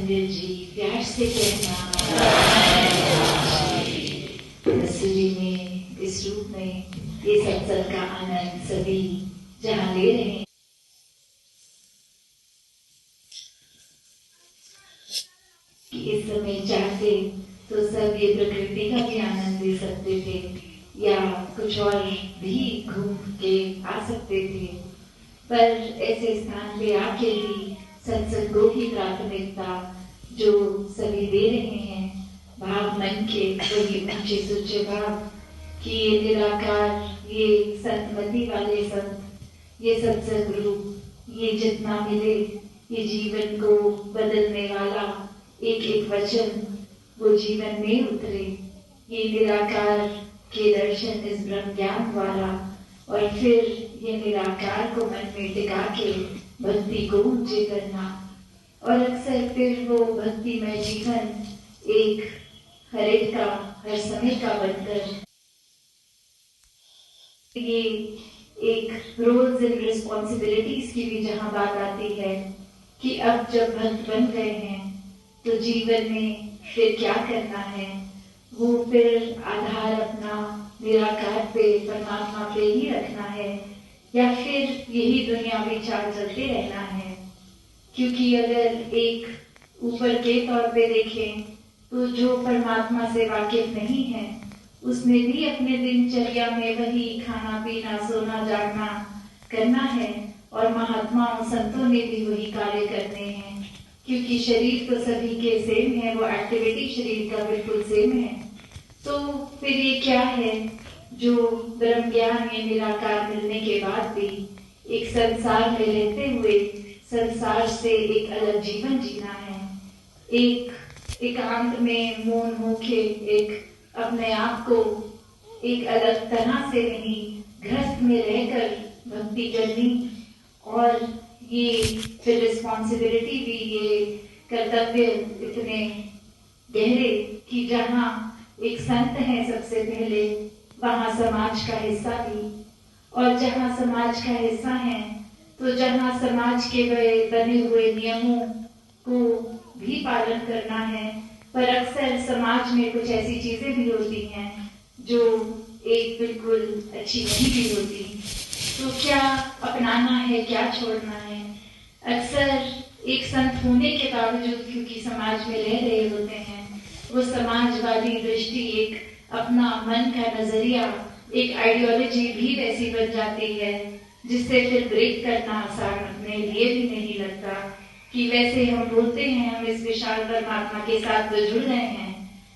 मंदिर जी प्यार से कहना मसूरी में इस रूप में ये सत्संग का आनंद सभी जहाँ ले रहे हैं। इस समय चाहते तो सब ये प्रकृति का भी आनंद ले सकते थे या कुछ और भी घूम के आ सकते थे, पर ऐसे स्थान पे आके भी सत्संग को ही प्राथमिकता जो सभी दे रहे हैं, भाव मन के वही ऊंचे सुचे भाव कि ये निराकार, ये संतमति वाले संत, ये सत्संग रूप, ये जितना मिले ये जीवन को बदलने वाला एक एक वचन वो जीवन में उतरे, ये निराकार के दर्शन इस ब्रह्म ज्ञान द्वारा, और फिर ये निराकार को मन में टिका के भक्ति को ऊंचे करना, और अक्सर फिर वो भक्तिमय जीवन एक हर एक का हर समय का बनकर ये एक रोल्स एंड रिस्पॉन्सिबिलिटीज की भी जहाँ बात आती है कि अब जब भक्त बन गए हैं तो जीवन में फिर क्या करना है, वो फिर आधार अपना निराकार पे परमात्मा पे ही रखना है या फिर यही दुनियावी चाल चलते रहना है। क्योंकि अगर एक ऊपर के तौर पे देखें तो जो परमात्मा से वाकिफ नहीं है उसने भी अपने दिनचर्या में वही खाना पीना सोना जागना करना है, और महात्माओं संतों ने भी वही कार्य करने हैं, क्योंकि शरीर तो सभी के सेम है, वो एक्टिविटी शरीर का बिल्कुल सेम है। तो फिर ये क्या है जो ब्रह्म ज्ञान या निराकार मिलने के बाद भी एक संसार में रहते हुए संसार से एक अलग जीवन जीना है, एक एकांत में मौन होके एक अपने आप को एक अलग तरह से नहीं गृहस्थ में रहकर भक्ति करनी, और ये फिर रिस्पॉन्सिबिलिटी भी, ये कर्तव्य इतने गहरे कि जहाँ एक संत है सबसे पहले वहाँ समाज का हिस्सा भी, और जहाँ समाज का हिस्सा है तो जहाँ समाज के बने हुए नियमों को भी पालन करना है, पर अक्सर समाज में कुछ ऐसी चीजें भी होती हैं जो एक बिल्कुल अच्छी नहीं भी होती, तो क्या अपनाना है क्या छोड़ना है। अक्सर एक संत होने के बावजूद क्योंकि समाज में रह रहे होते हैं, वो समाजवादी दृष्टि, एक अपना मन का नजरिया, एक आइडियोलॉजी भी वैसी बन जाती है जिससे फिर ब्रेक करना आसान अपने लिए भी नहीं लगता कि वैसे हम बोलते हैं हम इस विशाल परमात्मा के साथ तो जुड़ रहे हैं,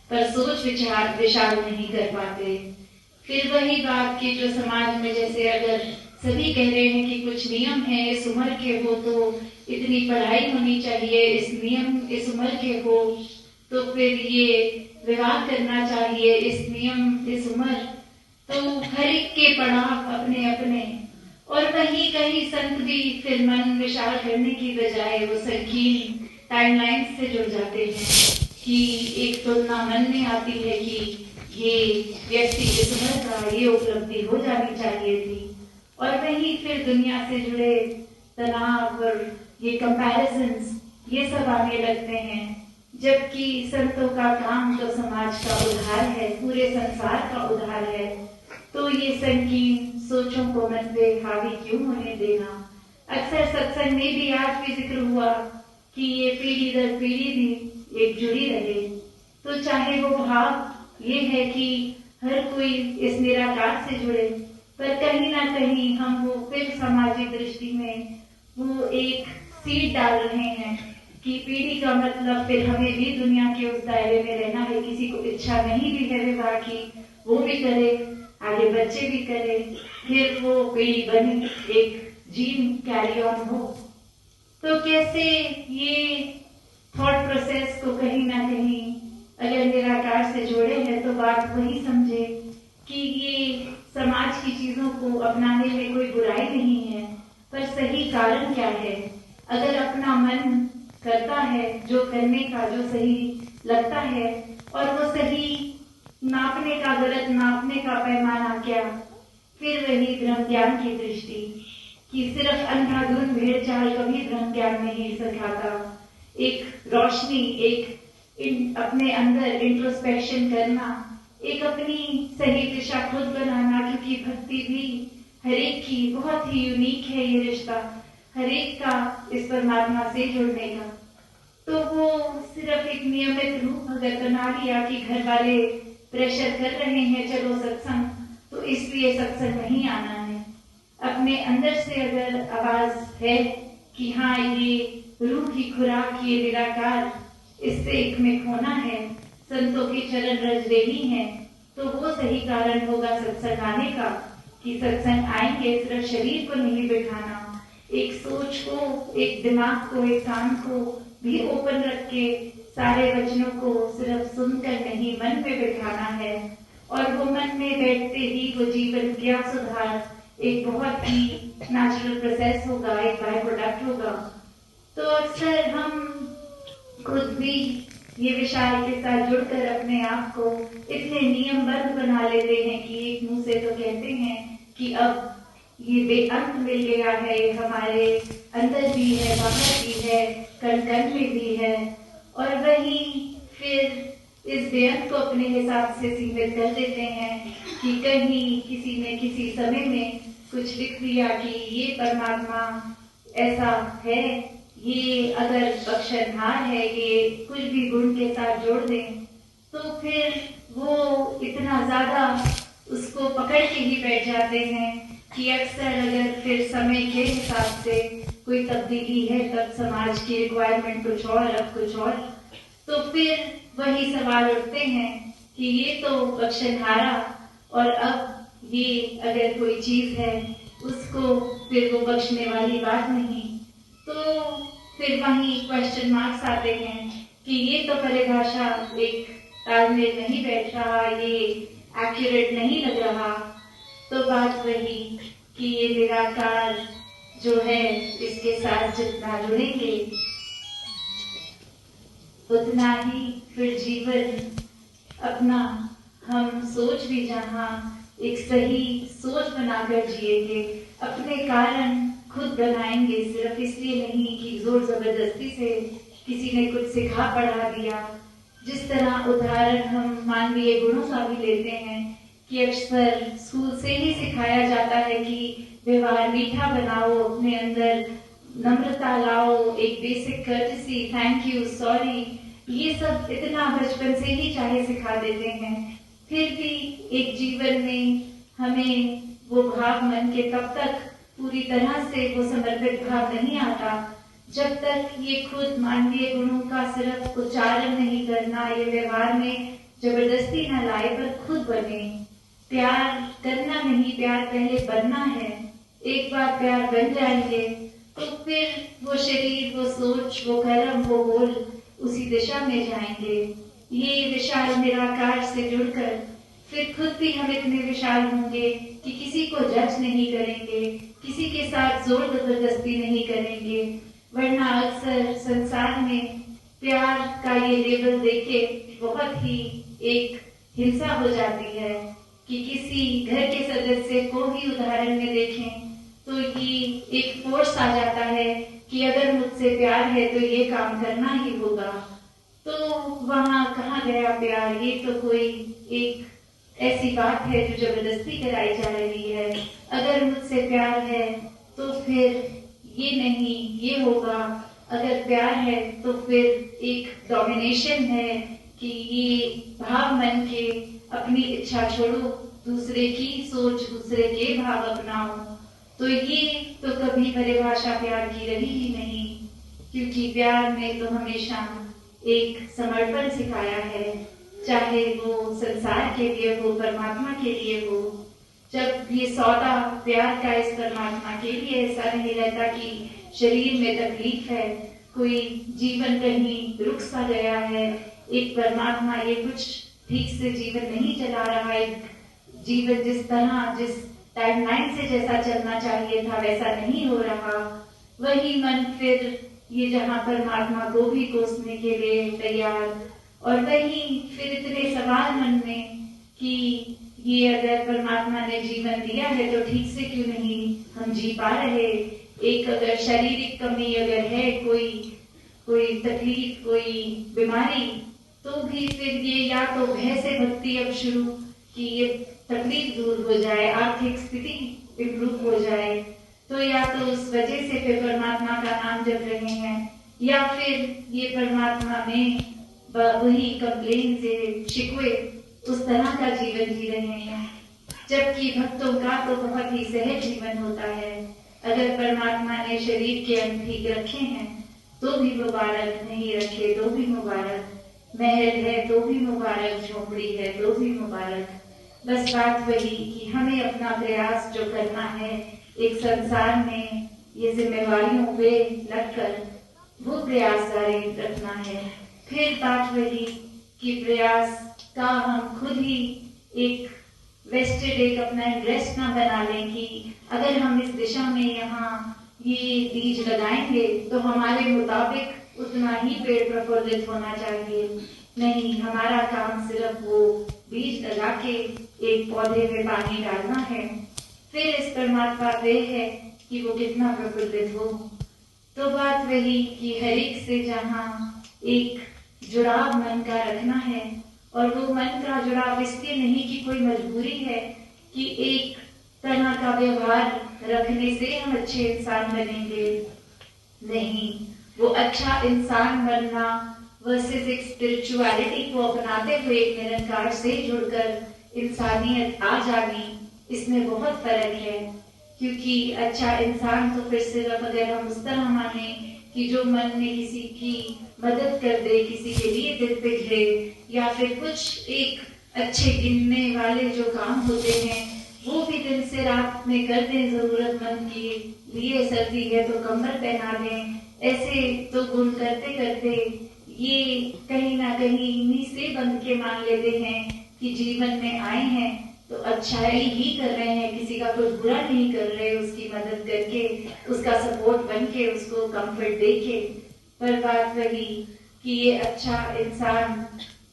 पर सोच विचार विशाल नहीं कर पाते। फिर वही बात की जो समाज में जैसे अगर सभी कह रहे हैं कि कुछ नियम है, इस उम्र के हो तो इतनी पढ़ाई होनी चाहिए, इस नियम इस उम्र के हो तो फिर ये विवाह करना चाहिए, इस नियम इस उम्र, तो हर एक के पड़ाव अपने अपने, और वहीं कहीं संत भी फिर मन विशाल करने की बजाय वो संकीर्ण टाइमलाइन से जुड़ जाते हैं कि एक तुलना मन में आती है कि ये व्यक्ति इस उम्र का ये उपलब्धि हो जानी चाहिए थी, और वहीं फिर दुनिया से जुड़े तनाव और ये कंपैरिजंस ये सब आने लगते हैं, जबकि संतों का काम तो समाज का उद्धार है, पूरे संसार का उद्धार है, तो ये संकीर्ण सोचों को मन पे हावी क्यों होने देना। अक्सर सत्संग में भी आज भी जिक्र हुआ कि ये पीढ़ी दर पीढ़ी भी एक जुड़ी रहे, तो चाहे वो भाव ये है कि हर कोई इस निराकार से जुड़े, पर कहीं ना कहीं हम वो फिर सामाजिक दृष्टि में वो एक सीड डाल रहे हैं कि पीढ़ी का मतलब फिर हमें भी दुनिया के उस दायरे में रहना है, किसी को इच्छा नहीं भी है विवाह की वो भी करे, आगे बच्चे भी करे, फिर वो पीढ़ी बनी एक जीन कैरी ऑन हो। तो कैसे ये थॉट प्रोसेस को कहीं ना कहीं अगर निराकार से जोड़े हैं तो बात वही समझे कि ये समाज की चीजों को अपनाने में कोई बुराई नहीं है, पर सही कारण क्या है। अगर अपना मन करता है जो करने का, जो सही लगता है, और वो सही नापने का, गलत नापने का पैमाना क्या, फिर वही ब्रह्म ज्ञान की दृष्टि कि सिर्फ अंधाधुंध भेड़ चाल कभी ब्रह्म ज्ञान नहीं सिखाता। एक रोशनी, अपने अंदर इंट्रोस्पेक्शन करना, एक अपनी सही दिशा खुद बनाना, क्योंकि भक्ति भी हर एक की बहुत ही यूनिक है। ये रिश्ता हर एक का इस परमात्मा से जुड़ने का, तो वो सिर्फ एक नियमित रूप अगर बना लिया कि घर वाले प्रेशर कर रहे हैं चलो सत्संग, तो इसलिए सत्संग नहीं आना है। अपने अंदर से अगर आवाज है कि हाँ ये रूह की खुराक, ये निराकार, इससे एक में होना है, संतों के चरण रज रही है, तो वो सही कारण होगा सत्संग आने का। कि सत्संग आएंगे सिर्फ शरीर को नहीं बिठाना, एक सोच को, एक दिमाग को, एक कान को भी ओपन रख के सारे वचनों को सिर्फ सुनकर नहीं मन में बिठाना है। और वो मन में बैठते ही वो जीवन क्या सुधार एक बहुत ही नेचुरल प्रोसेस होगा, एक बाय प्रोडक्ट होगा। तो अक्सर हम खुद भी ये विशाल के साथ जुड़कर अपने आप को इतने नियमबद्ध बना लेते हैं कि एक मुंह से तो कहते हैं कि अब ये बेअंत मिल गया है, ये हमारे अंदर भी है, बाहर भी है, कण कण में भी है, और वही फिर इस बेअंत को अपने हिसाब से सीमित कर देते हैं कि कहीं किसी ने किसी समय में कुछ लिख दिया कि ये परमात्मा ऐसा है, ये अगर बख्शनहार है, ये कुछ भी गुण के साथ जोड़ दें, तो फिर वो इतना ज्यादा उसको पकड़ के ही बैठ जाते हैं कि अक्सर अगर फिर समय के हिसाब से कोई तब्दीली है, तब समाज की रिक्वायरमेंट कुछ और, अब कुछ और, तो फिर वही सवाल उठते हैं कि ये तो बख्शनहारा, और अब ये अगर कोई चीज है उसको फिर वो बख्शने वाली बात नहीं, तो फिर वही क्वेश्चन मार्क्स आते हैं कि ये तो परिभाषा एक तालमेल नहीं बैठ रहा, ये एक्यूरेट नहीं लग रहा। तो बात वही कि ये निराकार जो है, इसके साथ जितना जुड़ेंगे उतना ही फिर जीवन अपना हम सोच भी जहाँ एक सही सोच बनाकर जिएंगे, अपने कारण खुद बनाएंगे, सिर्फ इसलिए नहीं कि जोर जबरदस्ती से किसी ने कुछ सिखा पढ़ा दिया। जिस तरह उदाहरण हम मानवीय गुणों का भी लेते हैं कि अक्सर स्कूल से ही सिखाया जाता है कि व्यवहार मीठा बनाओ, अपने अंदर नम्रता लाओ, एक basic courtesy, thank you, sorry, ये सब इतना बचपन से ही चाहे सिखा देते हैं, फिर भी एक जीवन में हमें वो भाव मन के तब तक पूरी तरह से वो समर्पित भाव नहीं आता जब तक ये खुद मानवीय गुणों का सिर्फ उच्चारण नहीं करना, ये व्यवहार में जबरदस्ती न लाए पर खुद बने। प्यार करना नहीं, प्यार पहले बनना है। एक बार प्यार बन जाएंगे तो फिर वो शरीर, वो सोच, वो कर्म, वो बोल उसी दिशा में जाएंगे। ये विशाल निराकार से जुड़कर फिर खुद भी हम इतने विशाल होंगे कि किसी को जज नहीं करेंगे, किसी के साथ जोर जबरदस्ती नहीं करेंगे। वरना अक्सर संसार में प्यार का ये लेबल देके बहुत ही एक हिंसा हो जाती है कि किसी घर के सदस्य को भी उदाहरण में देखें तो ये एक फोर्स आ जाता है कि अगर मुझसे प्यार है तो ये काम करना ही होगा। तो वहाँ कहाँ गया प्यार? ये तो कोई एक ऐसी बात है जो जबरदस्ती कराई जा रही है। अगर मुझसे प्यार है तो फिर ये नहीं, ये होगा। अगर प्यार है तो फिर एक डोमिनेशन है कि ये भाव मन के अपनी इच्छा छोड़ो, दूसरे की सोच, दूसरे के भाव अपनाओ। तो ये तो कभी परिभाषा प्यार की रही ही नहीं, क्योंकि प्यार में तो हमेशा एक समर्पण सिखाया है, चाहे वो संसार के लिए हो, परमात्मा के लिए हो। जब ये सौदा प्यार का इस परमात्मा के लिए ऐसा नहीं रहता कि शरीर में तकलीफ है, कोई जीवन कहीं रुक सा गया है, एक परमात्मा ये कुछ ठीक से जीवन नहीं चला रहा, एक जीवन जिस तरह, जिस टाइमलाइन से जैसा चलना चाहिए था वैसा नहीं हो रहा। वही मन फिर ये जहाँ परमात्मा को भी कोसने के लिए तैयार, और वही फिर इतने सवाल मन में कि ये अगर परमात्मा ने जीवन दिया है तो ठीक से क्यों नहीं हम जी पा रहे। एक अगर शारीरिक कमी अगर है, कोई कोई तकलीफ, कोई बीमारी, तो भी फिर ये या तो भय से भक्ति अब शुरू कि ये तकलीफ दूर हो जाए, आर्थिक स्थिति इम्प्रूव हो जाए, तो या तो उस वजह से फिर परमात्मा का नाम जप रहे हैं, या फिर ये परमात्मा में वही कंप्लेन से शिकवे उस तरह का जीवन जी रहे हैं। जबकि भक्तों का तो बहुत ही सहज जीवन होता है। अगर परमात्मा ने शरीर के अंग ठीक रखे हैं तो भी मुबारक, नहीं रखे तो भी मुबारक, महल है तो भी मुबारक, झोपड़ी है तो भी मुबारक। बस बात वही कि हमें अपना प्रयास जो करना है एक संसार में ये जिम्मेवारियों पे लगकर वो प्रयास जारी रखना है। फिर बात वही कि प्रयास का हम खुद ही एक वेस्टेड एक अपना इंटरेस्ट ना बना लें कि अगर हम इस दिशा में यहाँ ये बीज लगाएंगे तो हमारे मुताबिक उतना ही पेड़ प्रफुल्लित होना चाहिए। नहीं, हमारा काम सिर्फ वो बीज लगा के एक पौधे में पानी डालना है, फिर इस परमात्मा पे है कि वो कितना प्रफुल्लित हो। तो बात वही कि हर एक से जहाँ एक जुड़ाव मन का रखना है, और वो मन का जुड़ाव इसलिए नहीं कि कोई मजबूरी है कि एक तरह का व्यवहार रखने से हम अच्छे इंसान बनेंगे। नहीं, वो अच्छा इंसान बनना वर्सेस एक स्पिरिचुअलिटी को अपनाते हुए एक निरंकार से जुड़कर इंसानियत आ जानी, इसमें बहुत फर्क है। क्योंकि अच्छा इंसान तो फिर सिर्फ अगर हम उस तरह माने कि जो मन में किसी की मदद कर दे, किसी के लिए दिल पिघले, या फिर कुछ एक अच्छे गिनने वाले जो काम होते हैं वो भी दिन से रात में कर दें, जरूरतमंद के लिए सर्दी है तो कम्बल पहना दें, ऐसे तो गुण करते करते ये कहीं ना कहीं इन्हीं से बंध के मान लेते हैं कि जीवन में आए हैं तो अच्छाई ही कर रहे हैं, किसी का कोई बुरा नहीं कर रहे, उसकी मदद करके, उसका सपोर्ट बन के, उसको कंफर्ट दे के। पर बात वही कि ये अच्छा इंसान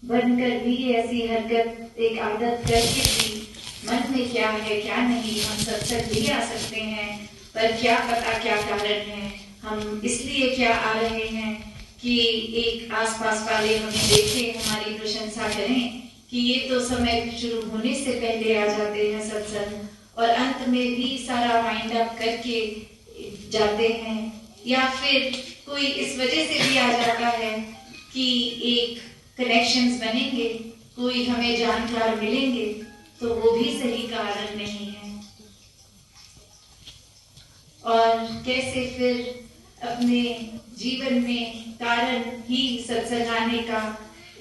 बनकर भी ऐसी हरकत, एक आदत करके भी मन में क्या है क्या नहीं, हम सत्संग भी आ सकते हैं, पर क्या पता क्या कारण है। हम इसलिए क्या आ रहे हैं कि एक आसपास वाले हमें देखें, हमारी प्रशंसा करें कि ये तो समय शुरू होने से पहले आ जाते हैं सत्संग, और अंत में भी सारा वाइंड अप करके जाते हैं, या फिर कोई इस वजह से भी आ जाता है कि एक कनेक्शंस बनेंगे, कोई हमें जानकार मिलेंगे, तो वो भी सही कारण नहीं है। और कैसे फिर अपने जीवन में कारण ही सत्संग आने का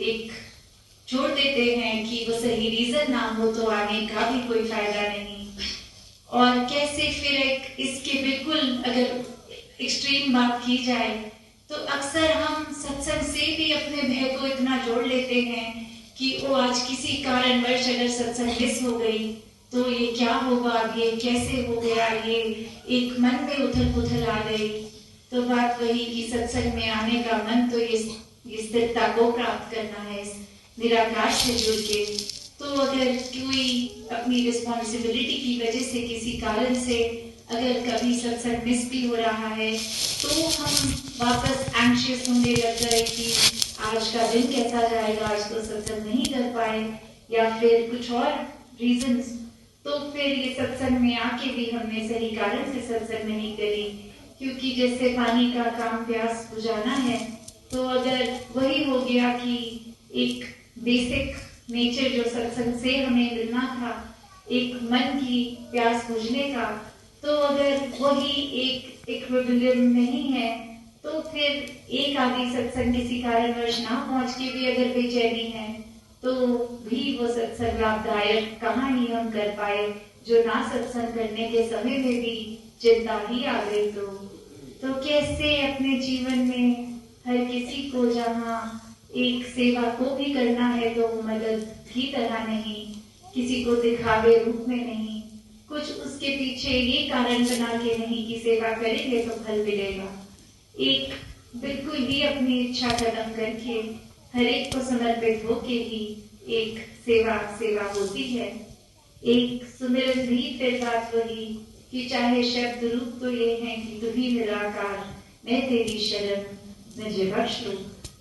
एक छोड़ देते हैं कि वो सही रीजन ना हो तो आने का भी कोई फायदा नहीं। और कैसे फिर एक इसके बिल्कुल अगर एक्सट्रीम बात की जाए तो अक्सर हम सत्संग से भी अपने भय को इतना जोड़ लेते हैं कि वो आज किसी कारणवश अगर सत्संग मिस हो गई तो ये क्या होगा, ये कैसे हो गया, ये एक मन में उथल पुथल आ गई। तो बात वही कि सत्संग में आने का मन तो ये स्थिरता को प्राप्त करना है निराकार से जुड़ के। तो अगर कोई अपनी रिस्पॉन्सिबिलिटी की वजह से किसी कारण से अगर कभी सत्संग मिस भी हो रहा है तो हम वापस एंशियस होने लग गए कि आज का दिन कैसा जाएगा, आज तो सत्संग नहीं कर पाए, या फिर कुछ और रीजंस, तो फिर ये सत्संग में आके भी हमने सही कारण से सत्संग नहीं करी। क्योंकि जैसे पानी का काम प्यास बुझाना है, तो अगर वही हो गया कि एक बेसिक नेचर जो सत्संग से हमें मिलना था, एक मन की प्यास बुझने का, तो अगर वही एक इक्विलिब्रियम नहीं है तो फिर एक आदि सत्संग किसी कारणवश ना पहुंच के भी अगर बेचैनी है तो भी वो सत्संग लाभदायक कहाँ ही हम कर पाए, जो ना सत्संग करने के समय में भी चिंता ही आ गई। तो कैसे अपने जीवन में हर किसी को जहाँ एक सेवा को भी करना है तो मदद की तरह नहीं, किसी को दिखावे रूप में नहीं, कुछ उसके पीछे ये कारण बना के नहीं कि सेवा करेंगे तो फल मिलेगा। एक बिल्कुल ही अपनी इच्छा खत्म करके हर एक को समर्पित होके ही एक सेवा होती है। एक सुमिरन भी फिर बात वही कि चाहे शब्द रूप तो ये है कि तू ही निराकार, मैं तेरी शरण, मुझे बख्श दो।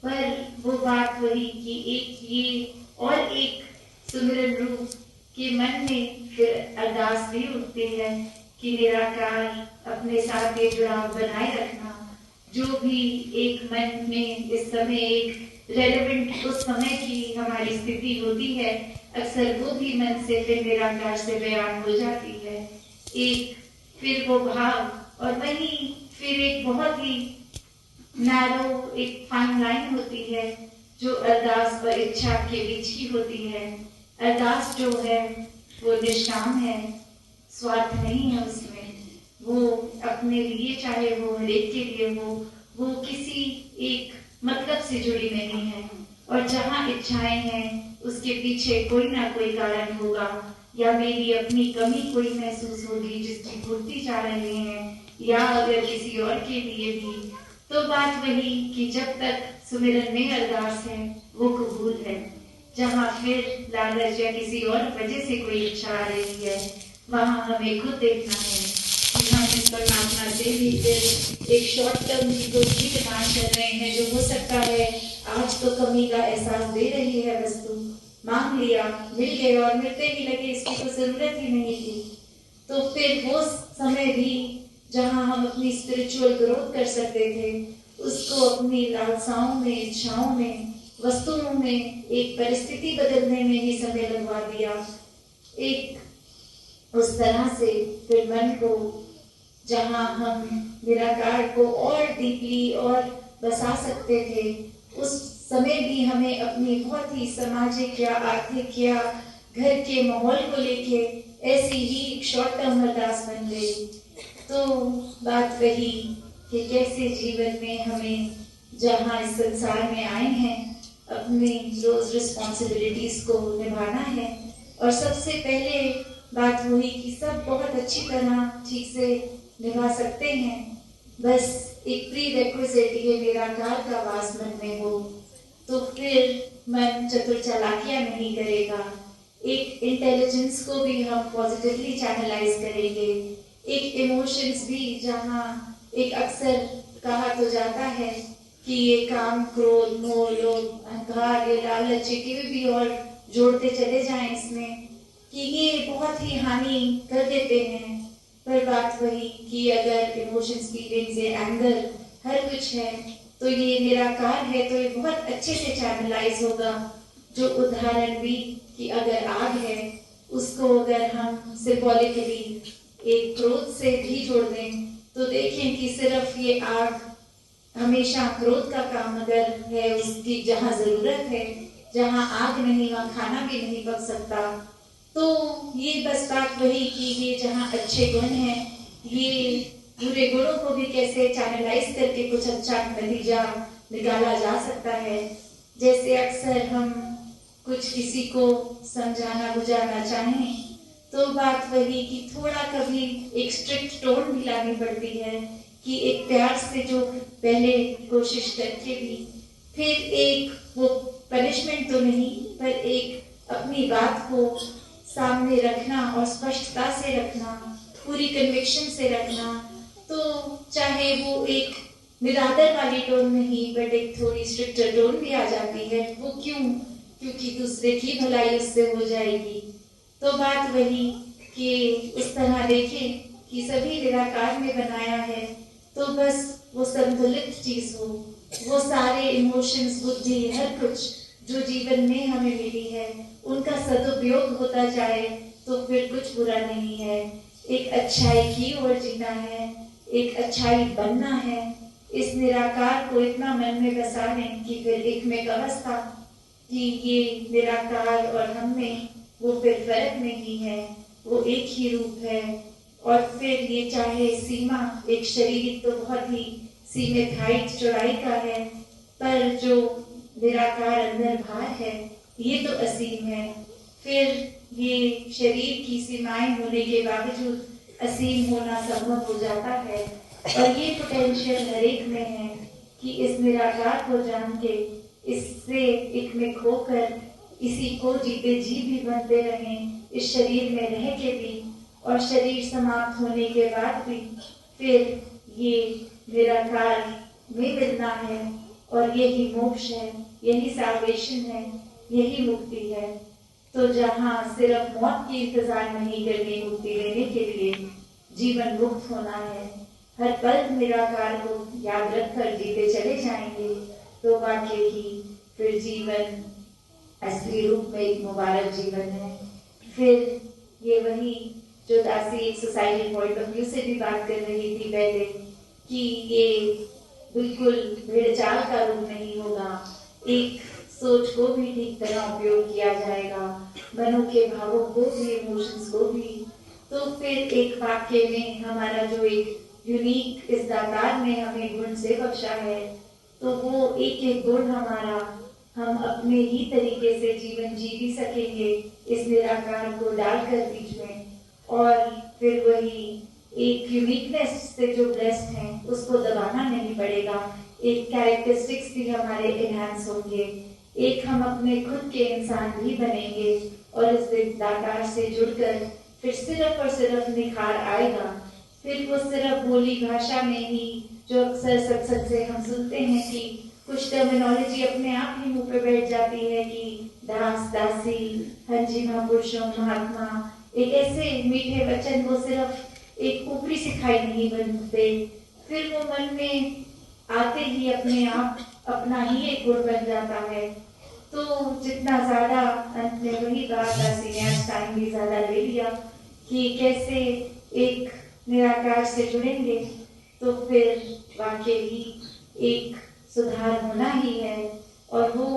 पर वो बात वही कि एक ये और एक सुमिरन रूप के मन में फिर अरदास भी उठती है कि निराकार अपने साथ ये जुड़ाव बनाए रखना। जो भी एक मन में इस समय एक रेलेवेंट उस समय की हमारी स्थिति होती है, अक्सर वो भी मन से फिर निराकार से बयान हो जाती है। एक फिर वो भाव और वही फिर एक बहुत ही नैरो एक फाइन लाइन होती है जो अरदास और इच्छा के बीच की होती है। अरदास जो है वो निष्काम है, स्वार्थ नहीं है उसमें, वो अपने लिए चाहे वो हर एक के लिए हो, वो किसी एक मतलब से जुड़ी नहीं है। और जहाँ इच्छाएं हैं उसके पीछे कोई ना कोई कारण होगा, या मेरी अपनी कमी कोई महसूस होगी जिसकी पूर्ति चाह रहे हैं, या अगर किसी और के लिए भी। तो बात वही कि जब तक सुमिरन में अरदास है वो कबूल है। जहाँ फिर लालच या किसी और वजह से कोई इच्छा आ रही है, वहाँ हमें खुद देखना है कि हम इस परमात्मा से भी फिर एक शॉर्ट टर्म की कोई भी डिमांड कर रहे हैं, जो हो सकता है आज तो कमी का एहसास दे रही है वस्तु, मांग लिया, मिल गए और मिलते ही लगे इसकी तो जरूरत ही नहीं थी। तो फिर वो समय भी जहाँ हम अपनी स्पिरिचुअल ग्रोथ कर सकते थे, उसको अपनी लालसाओं में, इच्छाओं में, वस्तुओं में, एक परिस्थिति बदलने में ही समय लगवा दिया। एक उस तरह से फिर मन को, जहाँ हम निराकार को और डीपली और बसा सकते थे, उस समय भी हमें अपनी बहुत ही सामाजिक या आर्थिक या घर के माहौल को लेके ऐसी ही शॉर्ट टर्म अरदास बन गई। तो बात वही कि कैसे जीवन में हमें जहाँ इस संसार में आए हैं अपनी रोज रिस्पॉन्सिबिलिटीज को निभाना है। और सबसे पहले बात वही कि सब बहुत अच्छी तरह ठीक से निभा सकते हैं, बस एक प्री रेक्विजिट ये निराकार का वास मन में हो, तो फिर मन चतुर चालाकियां नहीं करेगा। एक इंटेलिजेंस को भी हम पॉजिटिवली चैनलाइज करेंगे। एक इमोशंस भी, जहाँ एक अक्सर कहा तो जाता है कि ये काम, क्रोध, मोह, लोभ, अहंकार, ये लालच, ये भी और जोड़ते चले जाएं इसमें कि ये बहुत ही हानि कर देते हैं। पर बात वही कि अगर इमोशंस, फीलिंग्स, ये एंगर हर कुछ है, तो ये निराकार है, तो ये बहुत अच्छे से चैनलाइज होगा। जो उदाहरण भी कि अगर आग है, उसको अगर हम सिंबॉलिकली एक क्रोध से भी जोड़ दें, तो देखें कि सिर्फ ये आग हमेशा क्रोध का काम अगर है, उसकी जहाँ जरूरत है, जहाँ आग नहीं वहाँ खाना भी नहीं पक सकता। तो ये बस बात वही कि ये जहाँ अच्छे गुण हैं, ये बुरे गुणों को भी कैसे चैनलाइज करके कुछ अच्छा नतीजा निकाला जा सकता है। जैसे अक्सर हम कुछ किसी को समझाना बुझाना चाहें, तो बात वही कि थोड़ा कभी एक स्ट्रिक्ट टोन भी लानी पड़ती है कि एक प्यार से जो पहले कोशिश करके भी फिर एक वो पनिशमेंट तो नहीं, पर एक अपनी बात को सामने रखना और स्पष्टता से रखना, पूरी कन्विक्शन से रखना। तो चाहे वो एक निरादर वाली टोन नहीं, बट एक थोड़ी स्ट्रिक्टर टोन भी आ जाती है। वो क्यों? क्योंकि दूसरे की भलाई उससे हो जाएगी। तो बात वही कि उस तरह देखें कि सभी निराकार में बनाया है, तो बस वो संतुलित चीज हो, वो सारे इमोशंस, बुद्धि, हर कुछ जो जीवन में हमें मिली है, उनका सदुपयोग होता जाए, तो फिर कुछ बुरा नहीं है। एक अच्छाई की ओर जीना है, एक अच्छाई बनना है। इस निराकार को इतना मन में बसा लें कि फिर एक में अवस्था कि ये निराकार और हम में वो फिर फर्क नहीं है, वो एक ही रूप है। और फिर ये चाहे सीमा, एक शरीर तो बहुत ही सीमित हाइट चौड़ाई का है, पर जो निराकार अंदर भार है ये तो असीम है। फिर ये शरीर की सीमाएं होने के बावजूद असीम होना संभव हो जाता है। और ये पोटेंशियल हर एक में है कि इस निराकार को जान के, इससे एक में खोकर, इसी को जीते जी भी बनते रहें, इस शरीर में रह के भी, और शरीर समाप्त होने के बाद भी फिर ये निराकार में मिलना है। और यही मोक्ष है, यही सैल्वेशन है, यही मुक्ति है। तो जहाँ सिर्फ मौत की इंतजार नहीं करनी, मुक्ति लेने के लिए जीवन मुक्त होना है, हर पल निराकार को याद रखकर जीते चले जाएंगे, तो वाकई ही फिर जीवन असली रूप में एक मुबारक जीवन है। फिर ये वही जो दासी एक सोसाइटी पॉइंट ऑफ व्यू से भी बात कर रही थी पहले, कि ये बिल्कुल भेड़चाल का रूप नहीं होगा, एक सोच को भी ठीक तरह उपयोग किया जाएगा, मनो के भावों को भी, इमोशंस को भी। तो फिर एक वाक्य में हमारा जो एक यूनिक इस दातार ने हमें गुण से बख्शा है, तो वो एक एक गुण हमारा हम अपने ही तरीके से जीवन जी भी सकेंगे इस निराकार को डालकर बीच में। और फिर वही एक यूनिकनेस से जो ब्लेस्ड हैं उसको दबाना नहीं पड़ेगा, एक कैरेक्टरिस्टिक्स भी हमारे एनहांस होंगे, एक हम अपने खुद के इंसान भी बनेंगे और इस दातार से जुड़कर फिर सिर्फ और सिर्फ निखार आएगा। फिर वो सिर्फ बोली भाषा में ही, जो अक्सर सत्संग से हम सुनते हैं कि कुछ टर्मिनोलॉजी अपने आप ही मुंह पे बैठ जाती है कि दास, दासी, हंजी, महापुरुषों, महात्मा, एक ऐसे मीठे वचन वो सिर्फ एक ऊपरी सिखाई नहीं बनते, फिर वो मन में आते ही अपने आप अपना ही एक गुण बन जाता है। तो जितना ज्यादा, अंत में वही बात दासी ने आज टाइम भी ज्यादा ले लिया कि कैसे एक निराकार से जुड़ेंगे, तो फिर वाकई ही एक सुधार होना ही है। और वो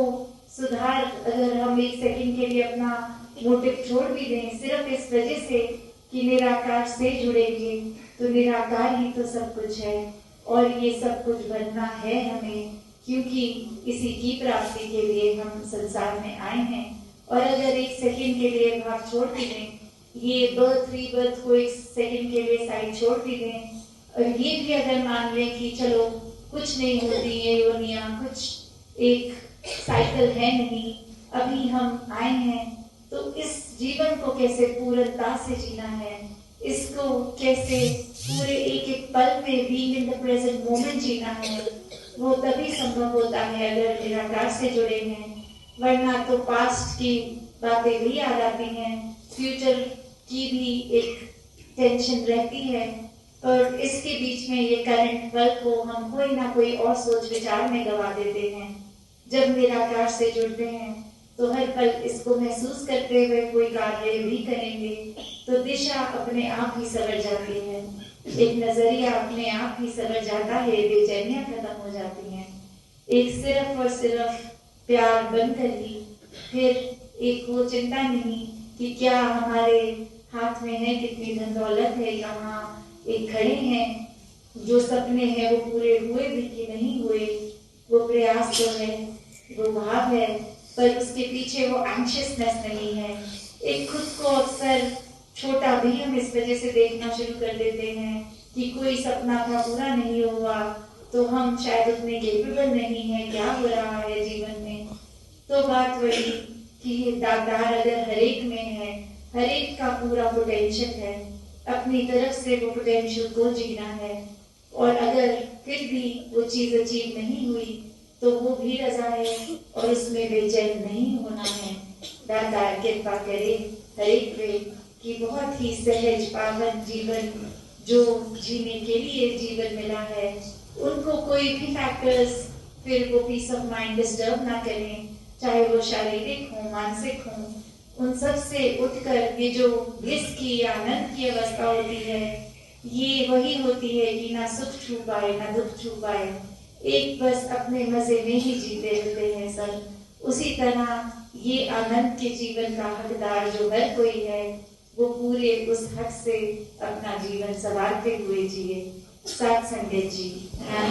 सुधार अगर हम एक सेकंड के लिए अपना मोटिव छोड़ भी दें सिर्फ इस वजह से कि निराकार से जुड़ेंगे, तो निराकार ही तो सब कुछ है और ये सब कुछ बनना है हमें, क्योंकि इसी की प्राप्ति के लिए हम संसार में आए हैं। और अगर एक सेकंड के लिए भाव छोड़ भी दें, ये बर्थ रीबर्थ को एक सेकंड के लिए साइड छोड़ भी दें, और ये भी अगर मान लें कि चलो कुछ नहीं होती ये योनियां, कुछ एक साइकिल है नहीं, अभी हम आए हैं, तो इस जीवन को कैसे पूर्णता से जीना है, इसको कैसे पूरे एक एक पल में being in the present moment जीना है, वो तभी संभव होता है अगर निराकार से जुड़े हैं। वरना तो पास्ट की बातें भी याद आती हैं, फ्यूचर की भी एक टेंशन रहती है, और इसके बीच में ये करंट पल को हम कोई ना कोई और सोच विचार में गवा देते हैं। जब निराकार से जुड़ते हैं तो हर पल इसको महसूस करते हुए कोई कार्य भी करेंगे तो दिशा अपने आप ही संवर जाती है, एक नजरिया अपने आप ही संवर जाता है, बेचैनियां खत्म हो जाती हैं। एक सिर्फ और सिर्फ प्यार बनकर ही फिर एक वो चिंता नहीं कि क्या हमारे हाथ में है, कितनी धन दौलत है, यहाँ एक खड़े हैं, जो सपने हैं वो पूरे हुए भी कि नहीं हुए, वो प्रयास तो है, वो भाव है, पर उसके पीछे वो एंशियसनेस नहीं है। एक खुद को अक्सर छोटा भी हम इस वजह से देखना शुरू कर देते हैं कि कोई सपना था पूरा नहीं हुआ, तो हम शायद उतने केपेबल नहीं है, क्या हो रहा है जीवन में। तो बात वही कि दातार अगर हर एक में है, हर एक का पूरा पोटेंशियल है, अपनी तरफ से वो पोटेंशियल को जीना है, और अगर फिर भी वो चीज अचीव नहीं हुई तो वो भी रजा है और उसमें बेचैन नहीं होना है। दातार कृपा करे हर एक पे कि बहुत ही सहज पावन जीवन जो जीने के लिए जीवन मिला है, उनको कोई भी फैक्टर्स फिर वो पीस ऑफ माइंड डिस्टर्ब ना करें, चाहे वो शारीरिक हो, मानसिक हो, उन सब से उठकर ये जो ब्लिस की, आनंद की अवस्था होती है, ये वही होती है कि ना सुख छू पाए ना दुख छू पाए, एक बस अपने मजे में ही जीते रहते हैं सब। उसी तरह ये आनंद के जीवन का हकदार जो हर कोई है, वो पूरे उस हक से अपना जीवन संवारते हुए जिए। साथ संगत जी, राम